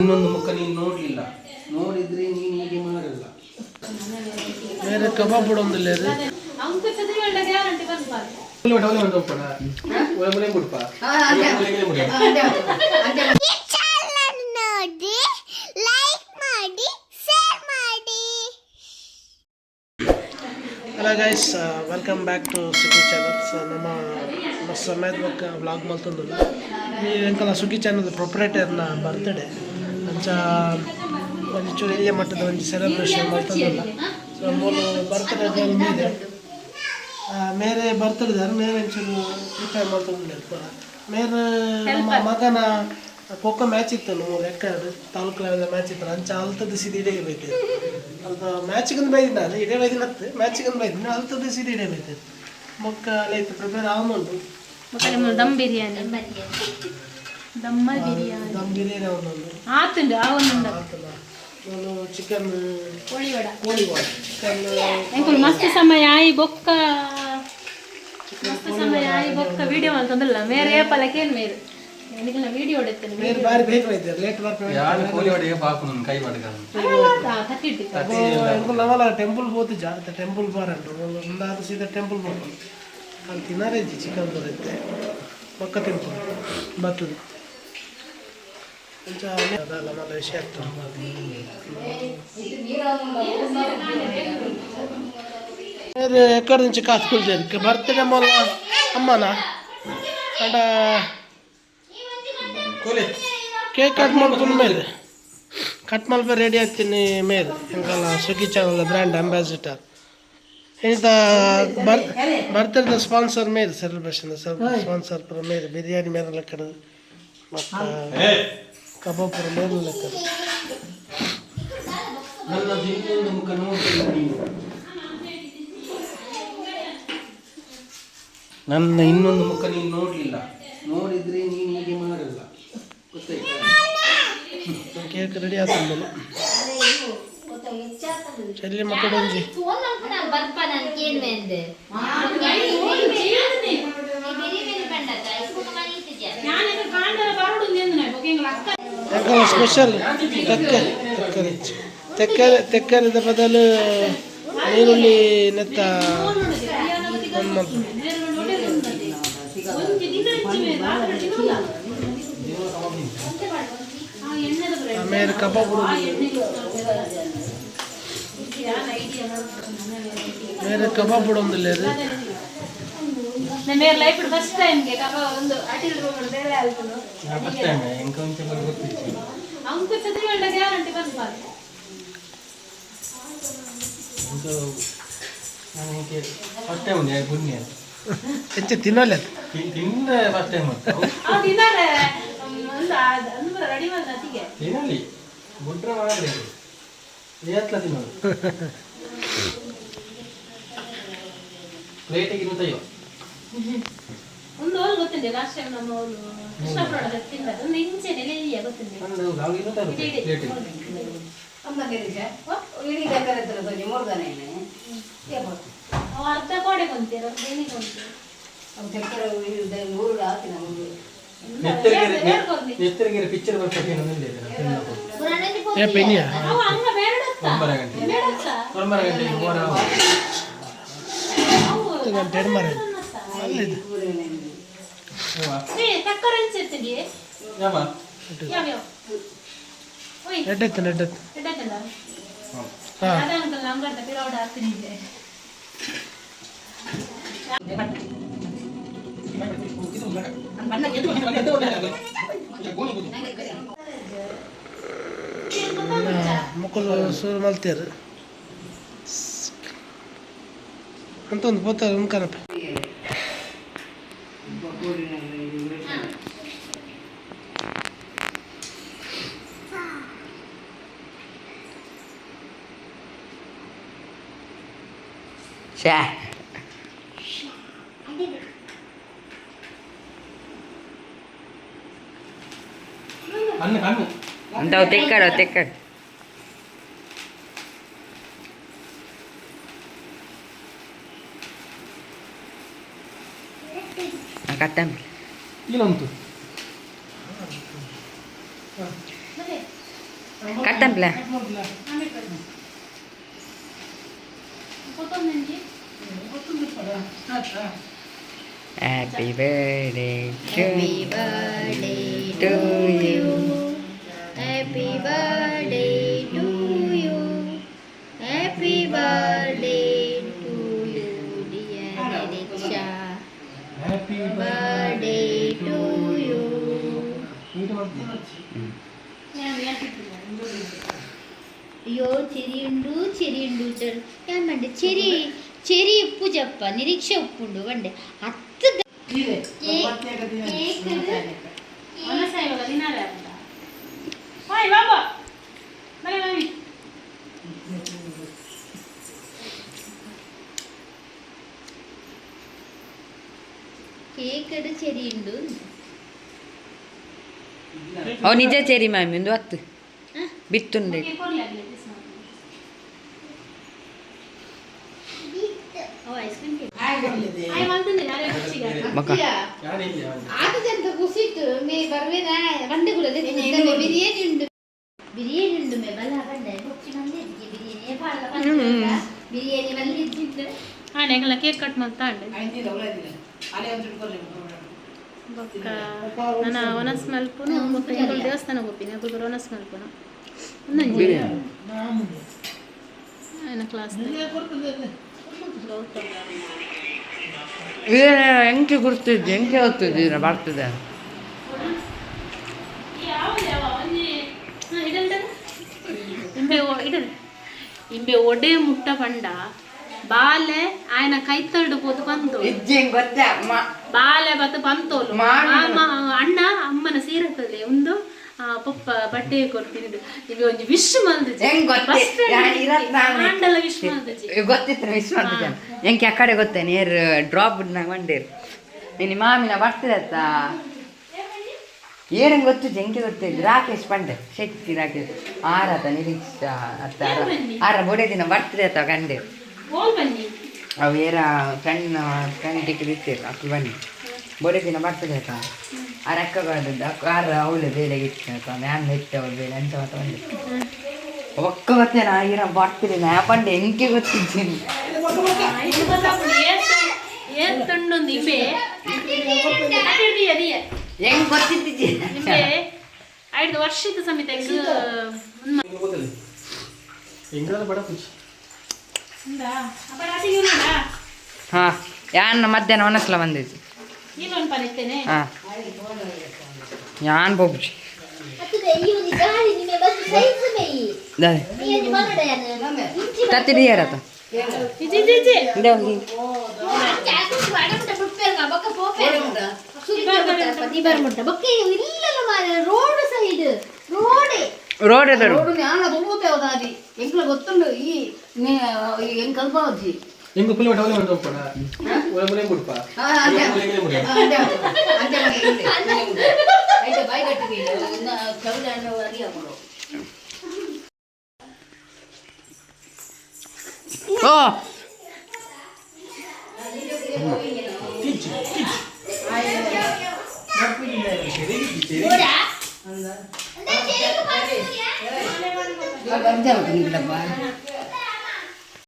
ಇನ್ನೊಂದು ಮುಖ ನೀನು ನೋಡಲಿಲ್ಲ, ನೋಡಿದ್ರೆ ನೀನು ಹೀಗೆ ಮಾಡಲ್ಲ. ಬೇರೆ ಕಬಾಬ್ ಬಿಡೋದಿಲ್ಲ ಅದು hello guys, welcome back to Sukhi channels. ನಮ್ಮ ಸಮೇತ ವ್ಲಾಗ್ ಮಲ್ತಂದಿಲ್ಲ ಈ ಅಂಕಲ್ ಸುಖಿ ಚಾನಲ್ ಪ್ರೊಪ್ರೈಟರ್ನ ಬರ್ತ್ಡೇ ಅಂಚ ಒಂಚೂರು ಇಲ್ಲೇ ಮಟ್ಟದ ಒಂದು ಸೆಲೆಬ್ರೇಷನ್ ಮಲ್ತಂದಿಲ್ಲ. ಸೊ ಮೂರು ಬರ್ತ್ಡೇ ಮೀದೆ ಮೇರೆ ಬರ್ತ್ಡೇದಾರೆ ಮೇರೆ ಒಂಚೂರು ಪ್ರಿಪೇರ್ ಮಾಡ್ತಂದಿಲ್ಲ. ಮೇರೆ ನಮ್ಮ ಮಗನ ಖೋಖೋ ಮ್ಯಾಚ್ ಇತ್ತು, ಮೂರು ಎಕ್ಕರ್ಡ್ ತಾಲೂಕು ಲೆವೆಲ್ ಮ್ಯಾಚ್ ಇತ್ತು. ಅಂಚ ಅಲ್ತದ್ದು ಸಿದ್ದು ಇಡೇ ಬೈತಿದ್ರು. ಅದು ಮ್ಯಾಚಿಗಂದು ಬೈದಿನ ಅದು ಇಡೇ ಬೈದಿನ ಹತ್ತು ಮ್ಯಾಚಿಗಂದು ಬೈದಿನ ಅಲ್ತದ್ದು ಸಿದ್ದು ಇಡೇ ಬೈತಿದ್ರು. ಮೊಕ್ಕ ಲೈತು ಪ್ರಿಪೇರ್ ಆಗುಂಟು ದಮ್ ಬಿರಿಯಾನಿ ದಮ್ ಬಿರಿಯಾನಿ ಅವನೊಂದು ಆತುಂಡು ಆವೊಂದು ಚಿಕನ್ ಕೋಳಿವಡ ಚಿಕನ್ ಎಂಕುಲು ಮಸ್ತ್ ಸಮಯ ಆಯಿ ಬೊಕ್ಕ ವಿಡಿಯೋ ಅಂತಂದಿಲ್ಲ ಮೇರೆ ಏಪಲಕೇನು ಮೇರು എനിക്കുള്ള വീഡിയോ എടുത്തത് ಮೇರೆ ಬಾರಿ ಬೇಕು ಐತೆ ಲೇಟ್ ಬರ್ತಾರೆ ಯಾರು ಕೋಳಿ ಹೊಡೆಗೆ ಪಾಪನ ಕೈ ಪಡ್ಕ ನವಲ ಟೆಂಪಲ್ ಹೋತು ಜಾತ ಟೆಂಪಲ್ ಬಾರಂಟು ಒಂದಾದ ಸೀದಾ ಟೆಂಪಲ್ ಬರ್ಬೋದು ಅಲ್ಲಿ ತಿನ್ನಾರೆ ಚಿಕನ್ ಬರುತ್ತೆ ಪಕ್ಕ ಟೆಂಪಲ್ ಬರ್ತದೆ ಅದಲ್ಲ ಮಲ್ಲ ವಿಷಯ ಆಗ್ತದೆ. ಬೇರೆ ಎಕ್ಕಡ నుంచి ಕಾತ್ಕೊಳ್ತಾರೆ ಬರ್ತ್ಡೇ ಮೊಲ್ಲ ಅಮ್ಮನ ಅಂಡ ಕೇಕ್ ಕಟ್ ಮಾಡ್ಕೊಂಡು ಮೇಲೆ ಕಟ್ ಮಲ್ಪೆ ರೆಡಿ ಆಗ್ತೀನಿ ಮೇಲೆ ಹೆಂಗಲ್ಲ ಸುಖಿ ಚಾನಲ್ ಬ್ರ್ಯಾಂಡ್ ಅಂಬಾಸಿಡರ್ ಇಂಥ ಬರ್ತ್ಡೇ ಸ್ಪಾನ್ಸರ್ ಮೇಲೆ ಸೆಲೆಬ್ರೇಷನ್ ಸ್ಪಾನ್ಸರ್ ಪುರ ಮೇಲೆ ಬಿರಿಯಾನಿ ಮೇಲೆ ಲೆಕ್ಕಡು ಮತ್ತು ಕಬಾಬ್ ಪುರ ಮೇಲೆ ಲೆಕ್ಕಡು ನನ್ನ ಇನ್ನೊಂದು ಮುಖ ನೀನು ನೋಡಲಿಲ್ಲ, ನೋಡಿದ್ರೆ ನೀನು ಹೀಗೆ ಮಾಡಲ್ಲ. ಕೇಕ್ ರೆಡಿ ಆಗ್ತದೆ ಚೆಲ್ಲಿ ಮಕ್ಕಳು ಒಂಜಿ ಸ್ಪೆಷಲ್ ತೆಕ್ಕರಿದ ಬದಲು ಈರುಳ್ಳಿ ನೆತ್ತ ಆಮೇಲೆ ಕಬಾಬ್ ಬೇರೆ ಕಬಾಬ್ ಬಿಡೋದಿಲ್ಲ ಅದು ಮೇರೆ ಲೈಫ್ ಫಸ್ಟ್ ಟೈಮ್ ಗೆ ಕಬಾಬ್ ಒಂದು ಅಟಿಲ್ ರೂಮ್ ಬೇರೆ ಆಲ್ತನು ಫಸ್ಟ್ ಟೈಮ್ ಎಂಕೊಂಚ ಬರ ಗೊತ್ತಿತ್ತು ಅಂಕು ಚದ್ರಿ ಗಂಡ ಗ್ಯಾರಂಟಿ ಬಂದ್ಪಾರೆ ಇದು ನನಗೆ ಫಸ್ಟ್ ಟೈಮ್ ಇದೆ ಪುಣ್ಯ ಹೆಚ್ಚು ತಿನ್ನಲ್ಲ ತಿಂದ ಫಸ್ಟ್ ಟೈಮ್ ಆ ದಿನಾರೆ ಒಂದು ಅಂದ್ರೆ ರೆಡಿ ಮಾಡಿ ಅತಿಗೆ ತಿನ್ನಲಿ ಬುಡ್ರ ಮಾಡ್ರಿ ಏತ್ಲ ತಿನ್ನೋದು ಪ್ಲೇಟಿಗೆ 25 ಒಂದು ಹೋಲ್ ಗೊತ್ತಿದೆ ಲಾಸ್ಟ್ ಟೈಮ್ ನಮ್ಮ ಹೋಲ್ ಕೃಷ್ಣಪುರದ ತಿಂದದ್ದು ಒಂದು ಇಂಚೆ ನೆಲೆಯ ಗೊತ್ತಿದೆ ಒಂದು ಗಾಳಿ 25 ಪ್ಲೇಟಿಗೆ ಅಮ್ಮ ಗೆರಿಜ ಇಡೀ ದಕ್ಕರತ್ರ ಬಂದು ಮೂರ್ಗನೆ ಅರ್ಧ ಕೋಡೆ ಕೊಂತೀರ ಏನಿಗೆ ಕೊಂತೀರ ಅವು ಚಕ್ಕರ ಮೂರು ಆತಿ ನಮಗೆ ನೆತ್ತರಿಗೆ ಪಿಕ್ಚರ್ ಬರ್ತಕ್ಕೆ ನಂದಿಲ್ಲ ಏ ಪೆನಿಯ ಅವ ಹಂಗ ಬೇಡತ್ತ 9 ಗಂಟೆಗೆ ಹೋರ ಗಂಟೆ ಮರೆ ಅಲ್ಲಿದೆ ಏ ತಕ್ಕರ ಇಂಚೆತ್ತಿಗೆ ಯಾವ ಯಾವ ಓಯ್ ಎಡ್ಡೆತ್ತು ಎಡ್ಡೆತ್ತಲ್ಲ ಹಾ ಅದ ಅಂಕಲ್ ನಂಗಂತ ಪಿರೌಡ ಆಗ್ತಿದೆ ಮಕ್ಕಳು ಸೂರು ಮಲ್ತೀರು ಅಂತ ಒಂದು పోతారు ಉಣ್ಕನಪ್ಪ ಶಾ ಕಣ್ಣು ಅಂತಾವ್ ತೆಕ್ಕಡ ಕಟ್ಟಂಬಿ ಇಲ್ಲಂತು ಕಟ್ಟಂಪ್ಲ ಕೊತ್ತಂಬರಿ happy birthday Happy birthday to you. Happy birthday to you. Happy birthday to you, dear Diksha. Happy birthday to you. ಅಯ್ಯೋ ಚೆರಿ ಉಂಡು ಯಾನ್ ಮಂಡೆ ಚೆರಿ ಉಪ್ಪು ಜಪ್ಪ ನಿರೀಕ್ಷೆ ಉಪ್ಪುಂಡು ಬಂಡೆ 10 ಒಣಸಾಯಿವಾಗ ದಿನಾಲೇ ಅಂತ ಹಾಯ್ ಬಾಬಾ ಬರೀ ಮಮ್ಮಿ ಕೇಕ್ ಚೆರಿ ಉಂಡು ಅವು ನಿಜ ಚೇರಿ ಮ್ಯಾಮ್ ಒಂದು 10 ಬಿತ್ತುಂಡೆ ಕೊಡ್ಲಿ ಆಗಲಿ ದಿಸ್ ಐಸ್ ಕ್ರೀಮ್ ಹಾಯ್ ಮಾಡ್ತೀನಿ ನಾಳೆ ಬಚ್ಚಿಗೆ ಮಕ್ಕ ಆಟದಂತ ಕುಸಿತು ಮೇ ಬರ್ವೇನಾ ಬಂಡೆ ಕೂಡ ಬಿರಿಯಾನಿ ಉಂಡು ಮೇ ಬಲ್ಲ ಬಂಡೆ ಬೊಚ್ಚಿ ಬಂದಿದ್ದೆ ಬಿರಿಯಾನಿ ಬಾಳ ಬಿರಿಯಾನಿ ಬಂದಿದ್ದೆ ಹಾ ನೆಗಲ ಕೇಕ್ ಕಟ್ ಮಾಡ್ತಾ ಅಂಡೆ ಬೊಕ್ಕ ನನ್ನ ಒನಸ್ ಮಲ್ಪುನು ಬೊಕ್ಕ ಎಂಕುಲು ದೇವಸ್ಥಾನ ಹೋಗ್ತೀನಿ ಅದು ಒನಸ್ ಮಲ್ಪುನು ಒಂದಂಜಿ ಏನ ಕ್ಲಾಸ್ ಎಂಕೆ ಗುರ್ತಿದ್ದೆ ಎಂಕೆ ಓದ್ತಿದ್ದೀರ ಬರ್ತದೆ ಇಂಬೆ ಒಡೆ ಮುಟ್ಟ ಪಂಡ ಬಾಲೆ ಆಯನ ಕೈತಲ್ಡು ಪೋತು ಬಂತು ಬಾಲೆ ಬತ್ತು ಬಂತೋಲು ಅಣ್ಣ ಅಮ್ಮನ ಸೀರತ್ತದೆ ಒಂದು ಪಪ್ಪ ಬಟ್ಟೆ ಕೊಡ್ತೀನಿ ನಿಮಗೆ ಒಂದು ವಿಶ್ ಮಾಡಿದೆ ವಿಶ್ ಮಾಡಿದೆ ಗೊತ್ತಿತ್ತು ವಿಶ್ ಮಾಡ್ತಿದ್ದೆ ಎಂಕೆ ಆ ಕಡೆ ಗೊತ್ತೇ ನೇರ್ ಡ್ರಾಪ್ ನಾಗ ಮಂಡೇರು ನಿನ್ನ ಮಾಮಿನ ಬರ್ತದೆ ಅತ್ತ ಏನಂಗೆ ಗೊತ್ತಿದ್ದು ಎಂಕೆ ಗೊತ್ತಿದ್ದು ರಾಕೇಶ್ ಪಂಡೆ ಶೆಟ್ಟಿ ರಾಕೇಶ್ ಆರತ ನಿರೀಕ್ಷಾ ಅತ್ತ ಆರ ಬೊಡೆ ದಿನ ಬರ್ತದೆ ಅತ್ತ ಕಂಡೇರು ಅವು ಏರ ಫ್ರೆಂಡ್ ಟಿಕೆಟ್ ಇರ್ತೀರ ಅಕ್ಕ ಬನ್ನಿ ಬೊಡೆ ದಿನ ಬರ್ತದೆ ಆಯ್ತಾ ಆ ಅಕ್ಕ ಆರ ಅವಳು ಬೇರೆ ಇಟ್ಟು ಮ್ಯಾಮ್ ಇಟ್ಟು ಅವಳು ಬೇರೆ ಅಂತ ಬಂದು ಒಕ್ಕ ಗೊತ್ತೇನ ಈರ ಬರ್ತೀನಿ ನಾ ಪಂಡೆ ಎಂಕೆ ಗೊತ್ತಿದ್ದೀನಿ ಏತೊಂಡೊಂದು ಇಬೆ ಹೆಂಗ್ ಗೊತ್ತಿದ್ದೀನಿ 5 ವರ್ಷದ ಸಮೇತ ಹಾ ಯಾನ್ ಮಧ್ಯಾಹ್ನ ಒನಸ್ಲ ಬಂದಿದ್ದೆ ಹಾ ಯಾನ್ ಬೋಬ್ಜಿ ತತ್ತಿಡಿ ಯಾರತ್ತ ರೋಡ್ ಗೊತ್ತುಂಡು ಈ ಹೆಂಗ್ ಕಲ್ಪಾವಜ್ಜಿ ನಿಮ್ಗೆ ಪುಲಿ ಮಟ್ಟ ಒಲೆ ಮಾಡ್ಕೊಂಡ ಒಲೆ ಮುಲೆ ಮುಡ್ಪ ಬಾಯಿ ಕಟ್ಟಿದ್ದೀನಿ ಕವಿದ ಅಡಿ ಹಾಕೊಂಡು ಓ ಬರ್ತಾ